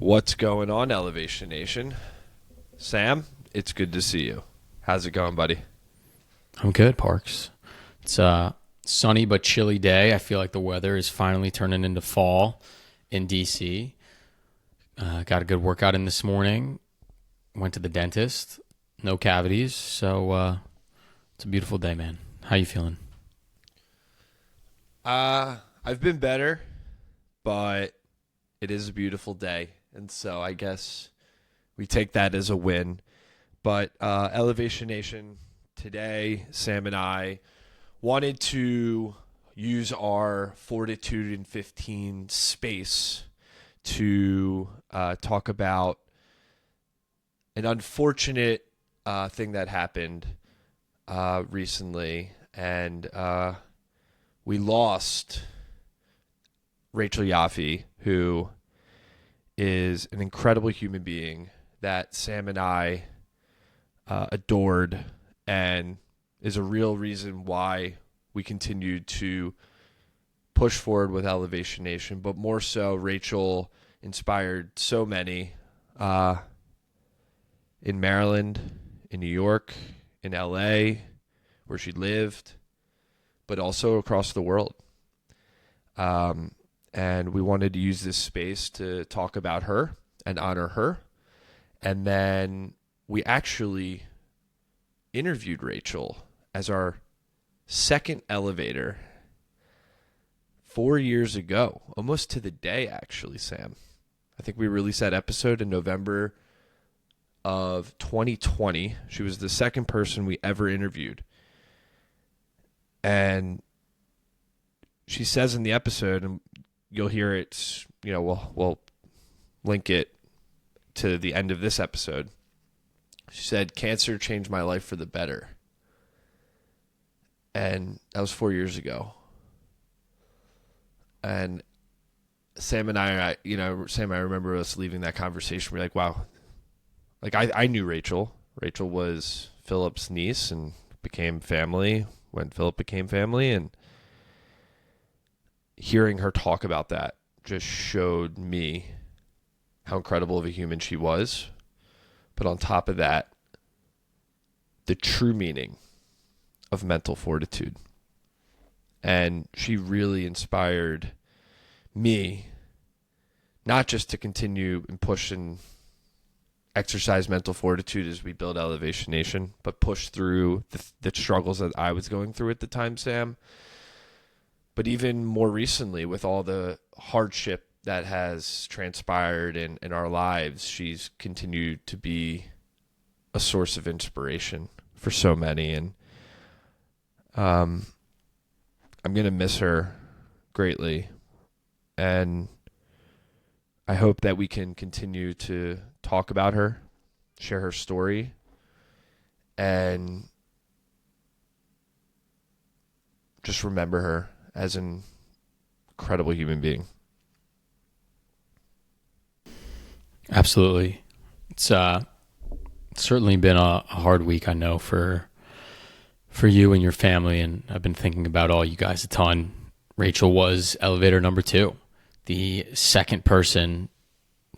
What's going on, Elevation Nation? Sam, it's good to see you. How's it going, buddy? I'm good, Parks. It's a sunny but chilly day. I feel like the weather is finally turning into fall in DC. Got a good workout in this morning. Went to the dentist. No cavities. So it's a beautiful day, man. How you feeling? I've been better, but it is a beautiful day. And so I guess we take that as a win. But Elevation Nation, today, Sam and I wanted to use our Fortitude in 15 space to talk about an unfortunate thing that happened recently. And we lost Rachel Yaffe, who is an incredible human being that Sam and I adored and is a real reason why we continued to push forward with Elevation Nation. But more so, Rachel inspired so many in Maryland, in New York, in LA, where she lived, but also across the world. And we wanted to use this space to talk about her and honor her. And then we actually interviewed Rachel as our second elevator 4 years ago, almost to the day, actually, Sam. I think we released that episode in November of 2020. She was the second person we ever interviewed. And she says in the episode, and you'll hear it, we'll link it to the end of this episode. She said, "Cancer changed my life for the better." And that was 4 years ago. And Sam and I remember us leaving that conversation. We're like, wow. Like, I knew Rachel. Rachel was Philip's niece and became family when Philip became family. And hearing her talk about that just showed me how incredible of a human she was. But on top of that, the true meaning of mental fortitude. And she really inspired me not just to continue and push and exercise mental fortitude as we build Elevation Nation, but push through the struggles that I was going through at the time, Sam. But even more recently, with all the hardship that has transpired in our lives, she's continued to be a source of inspiration for so many. And I'm going to miss her greatly. And I hope that we can continue to talk about her, share her story, and just remember her as an incredible human being. Absolutely. It's certainly been a hard week, I know, for you and your family, and I've been thinking about all you guys a ton. Rachel was elevator number 2, the second person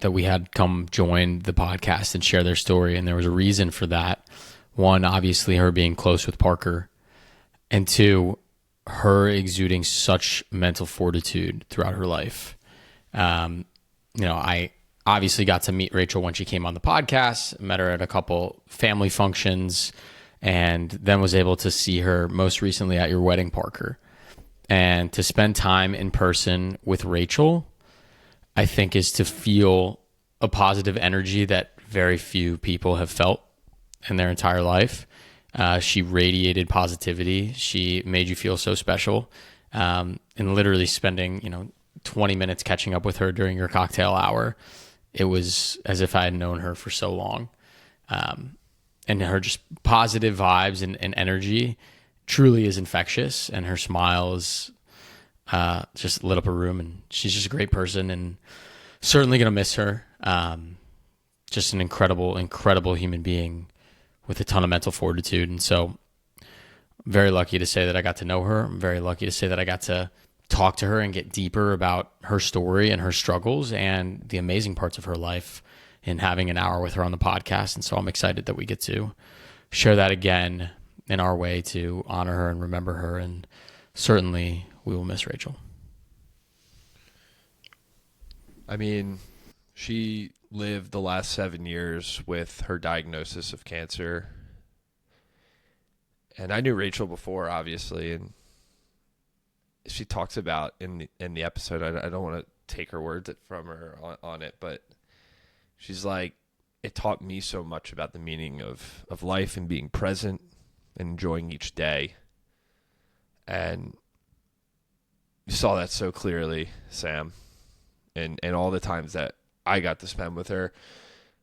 that we had come join the podcast and share their story, and there was a reason for that. One, obviously her being close with Parker, and 2, her exuding such mental fortitude throughout her life. I obviously got to meet Rachel when she came on the podcast, met her at a couple family functions, and then was able to see her most recently at your wedding, Parker. And to spend time in person with Rachel, I think, is to feel a positive energy that very few people have felt in their entire life. She radiated positivity. She made you feel so special. And literally spending, 20 minutes catching up with her during your cocktail hour, it was as if I had known her for so long. And her just positive vibes and energy truly is infectious. And her smile is just lit up a room. And she's just a great person, and certainly going to miss her. Just an incredible, incredible human being with a ton of mental fortitude. And so very lucky to say that I got to know her. I'm very lucky to say that I got to talk to her and get deeper about her story and her struggles and the amazing parts of her life in having an hour with her on the podcast. And so I'm excited that we get to share that again in our way to honor her and remember her. And certainly we will miss Rachel. I mean, she lived the last 7 years with her diagnosis of cancer. And I knew Rachel before, obviously, and she talks about in the episode, I don't want to take her words from her on it, but she's like, it taught me so much about the meaning of life and being present and enjoying each day. And you saw that so clearly, Sam, and all the times that I got to spend with her.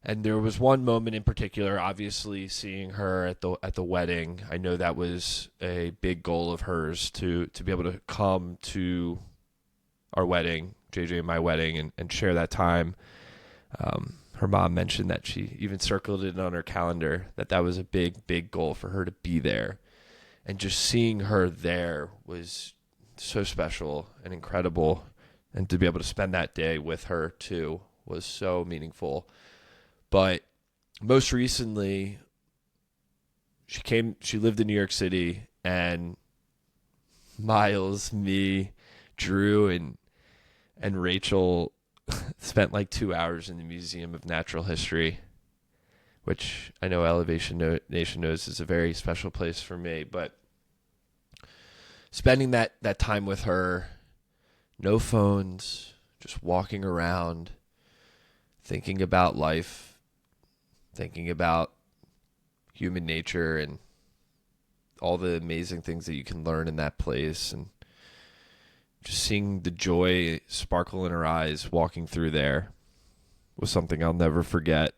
And there was one moment in particular, obviously seeing her at the wedding. I know that was a big goal of hers to be able to come to our wedding, JJ and my wedding, and share that time. Her mom mentioned that she even circled it on her calendar, that was a big, big goal for her to be there. And just seeing her there was so special and incredible. And to be able to spend that day with her too was so meaningful. But most recently, she lived in New York City, and Miles, me, Drew, and Rachel spent like 2 hours in the Museum of Natural History, which I know Elevation Nation knows is a very special place for me. But spending that time with her, no phones, just walking around, thinking about life, thinking about human nature and all the amazing things that you can learn in that place, and just seeing the joy sparkle in her eyes walking through there was something I'll never forget.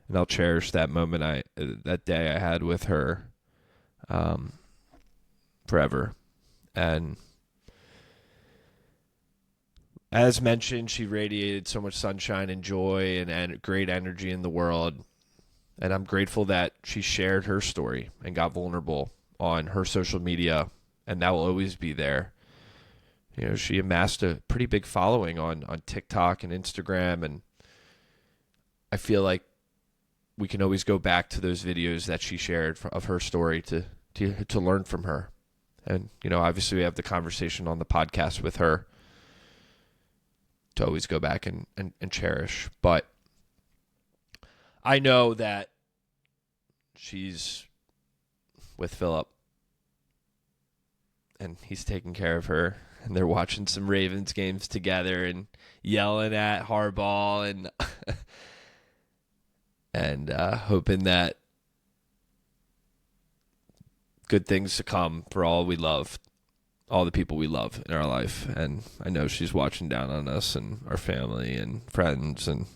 And I'll cherish that moment that day I had with her forever. And as mentioned, she radiated so much sunshine and joy and great energy in the world. And I'm grateful that she shared her story and got vulnerable on her social media, and that will always be there. You know, she amassed a pretty big following on TikTok and Instagram, and I feel like we can always go back to those videos that she shared of her story to learn from her. And, you know, obviously we have the conversation on the podcast with her to always go back and cherish. But I know that she's with Philip and he's taking care of her, and they're watching some Ravens games together and yelling at Harbaugh and and hoping that good things to come for all we love, all the people we love in our life. And I know she's watching down on us and our family and friends, and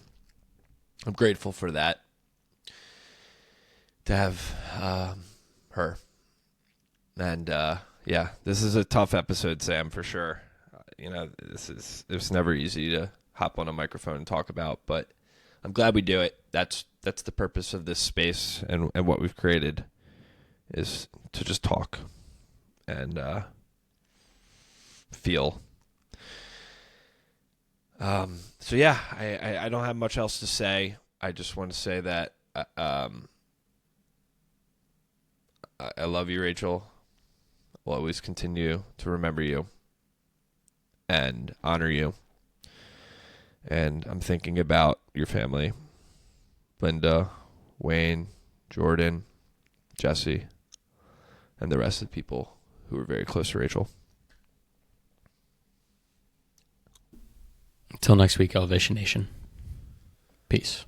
I'm grateful for that, to have her. And yeah, this is a tough episode, Sam, for sure. You know, it's never easy to hop on a microphone and talk about, but I'm glad we do it. That's the purpose of this space and what we've created, is to just talk and feel. So yeah, I don't have much else to say. I just want to say that I love you, Rachel. I'll always continue to remember you and honor you. And I'm thinking about your family, Linda, Wayne, Jordan, Jesse, and the rest of the people who were very close to Rachel. Until next week, Elevation Nation. Peace.